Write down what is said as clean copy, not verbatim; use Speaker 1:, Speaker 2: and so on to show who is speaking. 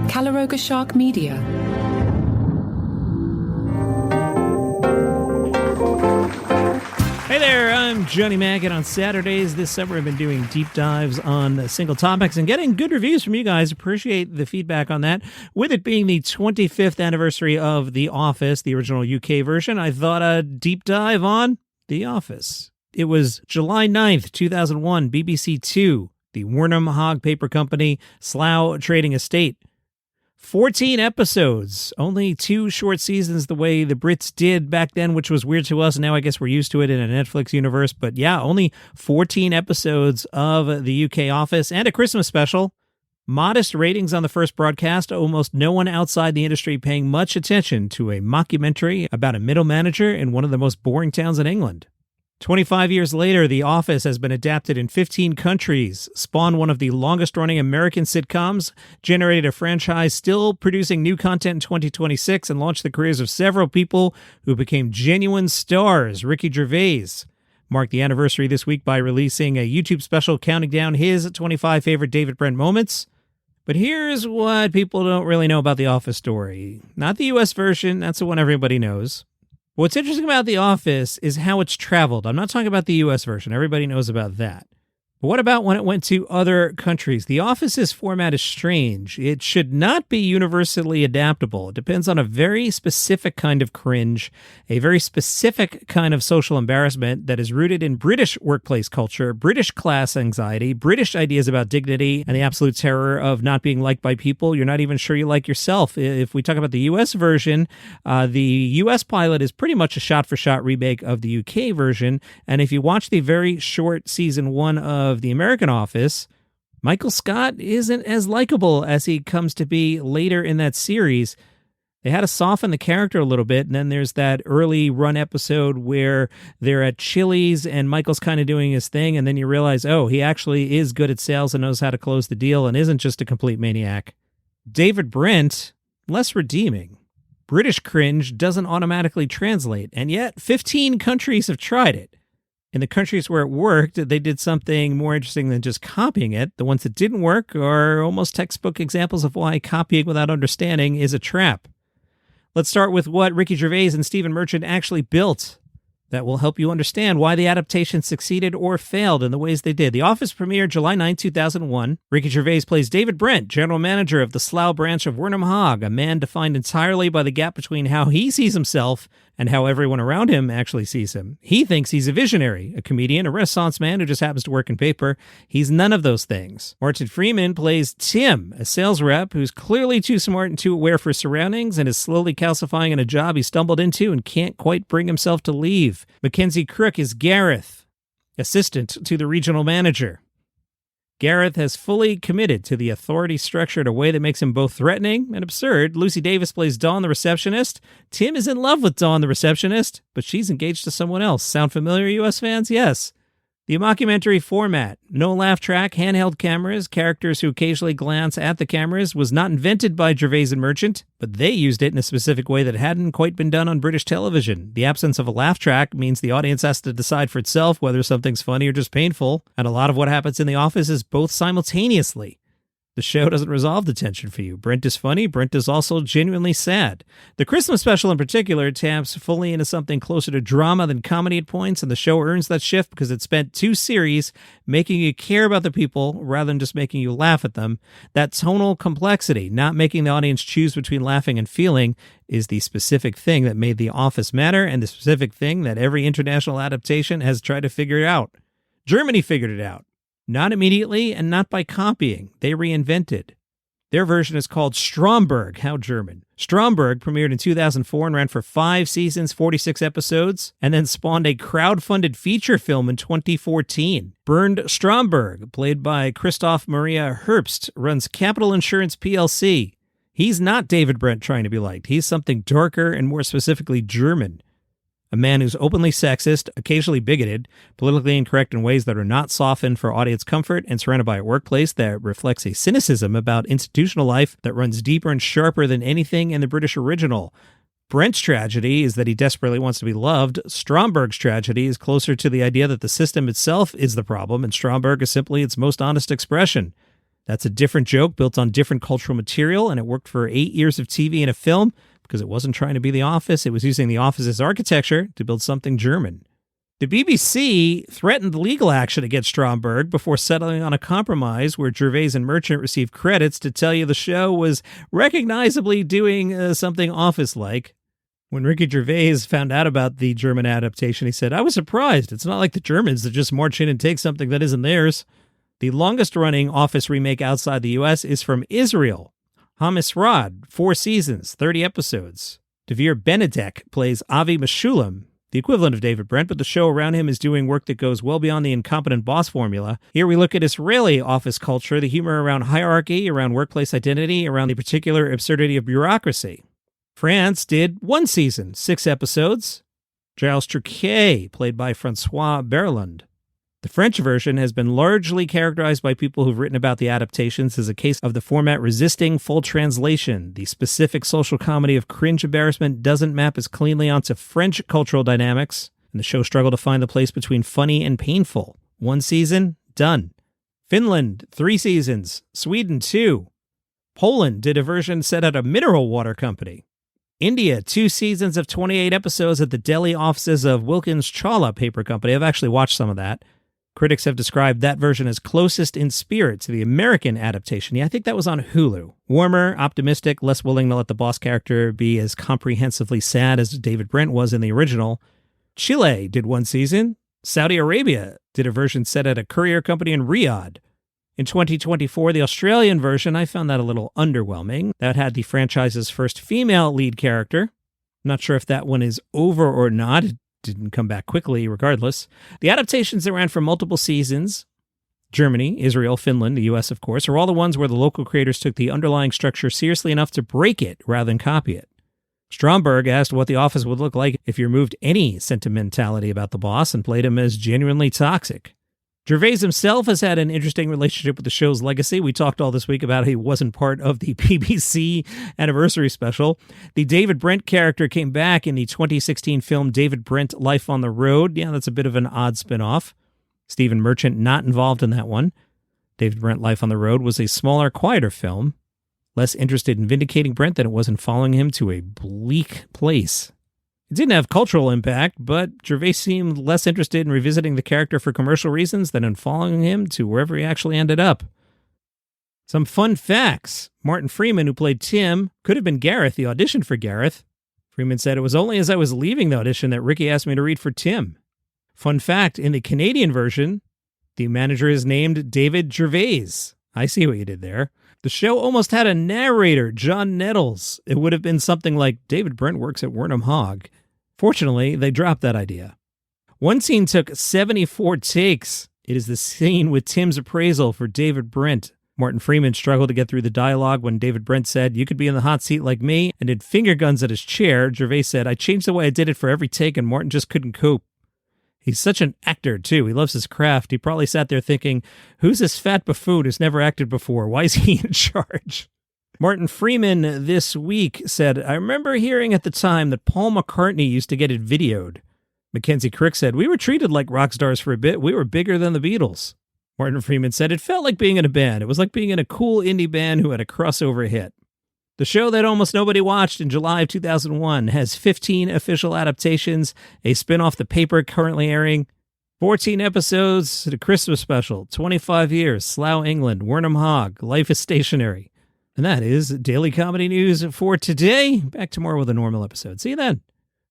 Speaker 1: Calaroga Shark Media.
Speaker 2: Hey there, I'm Johnny Mack, and on Saturdays this summer I've been doing deep dives on single topics and getting good reviews from you guys. Appreciate the feedback on that. With it being the 25th anniversary of The Office, the original UK version, I thought a deep dive on The Office. It was July 9th, 2001, BBC Two, the Wernham Hogg Paper Company, Slough Trading Estate. 14 episodes, only 2 short seasons the way the Brits did back then, which was weird to us. Now I guess we're used to it in a Netflix universe. But yeah, only 14 episodes of the UK Office and a Christmas special. Modest ratings on the first broadcast, almost no one outside the industry paying much attention to a mockumentary about a middle manager in one of the most boring towns in England. 25 years later, The Office has been adapted in 15 countries, spawned one of the longest-running American sitcoms, generated a franchise still producing new content in 2026, and launched the careers of several people who became genuine stars. Ricky Gervais marked the anniversary this week by releasing a YouTube special counting down his 25 favorite David Brent moments. But here's what people don't really know about The Office story. Not the US version, that's the one everybody knows. What's interesting about The Office is how it's traveled. I'm not talking about the U.S. version. Everybody knows about that. But what about when it went to other countries? The Office's format is strange. It should not be universally adaptable. It depends on a very specific kind of cringe, a very specific kind of social embarrassment that is rooted in British workplace culture, British class anxiety, British ideas about dignity, and the absolute terror of not being liked by people you're not even sure you like yourself. If we talk about the U.S. version, the U.S. pilot is pretty much a shot-for-shot remake of the U.K. version, and if you watch the very short season 1 of the American Office, Michael Scott isn't as likable as he comes to be later in that series. They had to soften the character a little bit, and then there's that early run episode where they're at Chili's and Michael's kind of doing his thing, and then you realize, oh, he actually is good at sales and knows how to close the deal and isn't just a complete maniac. David Brent, less redeeming. British cringe doesn't automatically translate, and yet 15 countries have tried it. In the countries where it worked, they did something more interesting than just copying it. The ones that didn't work are almost textbook examples of why copying without understanding is a trap. Let's start with what Ricky Gervais and Stephen Merchant actually built. That will help you understand why the adaptation succeeded or failed in the ways they did. The Office premiered July 9, 2001. Ricky Gervais plays David Brent, general manager of the Slough branch of Wernham Hogg, a man defined entirely by the gap between how he sees himself and how everyone around him actually sees him. He thinks he's a visionary, a comedian, a Renaissance man who just happens to work in paper. He's none of those things. Martin Freeman plays Tim, a sales rep who's clearly too smart and too aware for his surroundings and is slowly calcifying in a job he stumbled into and can't quite bring himself to leave. Mackenzie Crook is Gareth, assistant to the regional manager. Gareth has fully committed to the authority structure in a way that makes him both threatening and absurd. Lucy Davis plays Dawn the receptionist. Tim is in love with Dawn the receptionist, but she's engaged to someone else. Sound familiar, U.S. fans? Yes. The mockumentary format, no laugh track, handheld cameras, characters who occasionally glance at the cameras, was not invented by Gervais and Merchant, but they used it in a specific way that hadn't quite been done on British television. The absence of a laugh track means the audience has to decide for itself whether something's funny or just painful, and a lot of what happens in The Office is both simultaneously. The show doesn't resolve the tension for you. Brent is funny. Brent is also genuinely sad. The Christmas special in particular taps fully into something closer to drama than comedy at points, and the show earns that shift because it spent 2 series making you care about the people rather than just making you laugh at them. That tonal complexity, not making the audience choose between laughing and feeling, is the specific thing that made The Office matter and the specific thing that every international adaptation has tried to figure out. Germany figured it out. Not immediately and not by copying. They reinvented. Their version is called Stromberg. How German. Stromberg premiered in 2004 and ran for 5 seasons, 46 episodes, and then spawned a crowdfunded feature film in 2014. Bernd Stromberg, played by Christoph Maria Herbst, runs Capital Insurance PLC. He's not David Brent trying to be liked. He's something darker and more specifically German. A man who's openly sexist, occasionally bigoted, politically incorrect in ways that are not softened for audience comfort, and surrounded by a workplace that reflects a cynicism about institutional life that runs deeper and sharper than anything in the British original. Brent's tragedy is that he desperately wants to be loved. Stromberg's tragedy is closer to the idea that the system itself is the problem, and Stromberg is simply its most honest expression. That's a different joke built on different cultural material, and it worked for 8 years of TV and a film because it wasn't trying to be The Office. It was using The Office's architecture to build something German. The BBC threatened legal action against Stromberg before settling on a compromise where Gervais and Merchant received credits to tell you the show was recognizably doing something Office-like. When Ricky Gervais found out about the German adaptation, he said, "I was surprised. It's not like the Germans that just march in and take something that isn't theirs." The longest-running Office remake outside the U.S. is from Israel. Hamish, 4 seasons, 30 episodes. Devere Benedek plays Avi Meshulam, the equivalent of David Brent, but the show around him is doing work that goes well beyond the incompetent boss formula. Here we look at Israeli office culture, the humor around hierarchy, around workplace identity, around the particular absurdity of bureaucracy. France did 1 season, 6 episodes. Giles Truquet, played by Francois Berland. The French version has been largely characterized by people who've written about the adaptations as a case of the format resisting full translation. The specific social comedy of cringe embarrassment doesn't map as cleanly onto French cultural dynamics, and the show struggled to find the place between funny and painful. 1 season, done. Finland, 3 seasons. Sweden, 2. Poland did a version set at a mineral water company. India, 2 seasons of 28 episodes at the Delhi offices of Wilkins Chawla Paper Company. I've actually watched some of that. Critics have described that version as closest in spirit to the American adaptation. Yeah, I think that was on Hulu. Warmer, optimistic, less willing to let the boss character be as comprehensively sad as David Brent was in the original. Chile did 1 season. Saudi Arabia did a version set at a courier company in Riyadh. In 2024, the Australian version, I found that a little underwhelming. That had the franchise's first female lead character. I'm not sure if that one is over or not. It didn't come back quickly, regardless. The adaptations that ran for multiple seasons, Germany, Israel, Finland, the US, of course, are all the ones where the local creators took the underlying structure seriously enough to break it rather than copy it. Stromberg asked what The Office would look like if you removed any sentimentality about the boss and played him as genuinely toxic. Gervais himself has had an interesting relationship with the show's legacy. We talked all this week about how he wasn't part of the BBC anniversary special. The David Brent character came back in the 2016 film David Brent, Life on the Road. Yeah, that's a bit of an odd spinoff. Stephen Merchant not involved in that one. David Brent, Life on the Road was a smaller, quieter film, less interested in vindicating Brent than it was in following him to a bleak place. It didn't have cultural impact, but Gervais seemed less interested in revisiting the character for commercial reasons than in following him to wherever he actually ended up. Some fun facts. Martin Freeman, who played Tim, could have been Gareth. He auditioned for Gareth. Freeman said, "It was only as I was leaving the audition that Ricky asked me to read for Tim." Fun fact, in the Canadian version, the manager is named David Gervais. I see what you did there. The show almost had a narrator, John Nettles. It would have been something like, David Brent works at Wernham Hogg. Fortunately, they dropped that idea. One scene took 74 takes. It is the scene with Tim's appraisal for David Brent. Martin Freeman struggled to get through the dialogue when David Brent said, "You could be in the hot seat like me," and did finger guns at his chair. Gervais said, "I changed the way I did it for every take, and Martin just couldn't cope." He's such an actor, too. He loves his craft. He probably sat there thinking, who's this fat buffoon who's never acted before? Why is he in charge? Martin Freeman this week said, "I remember hearing at the time that Paul McCartney used to get it videoed." Mackenzie Crick said, "We were treated like rock stars for a bit. We were bigger than the Beatles." Martin Freeman said, "It felt like being in a band. It was like being in a cool indie band who had a crossover hit." The show that almost nobody watched in July of 2001 has 15 official adaptations, a spin-off The Paper currently airing, 14 episodes, the Christmas special, 25 years, Slough, England, Wernham Hogg, Life is Stationary. And that is Daily Comedy News for today. Back tomorrow with a normal episode. See you then.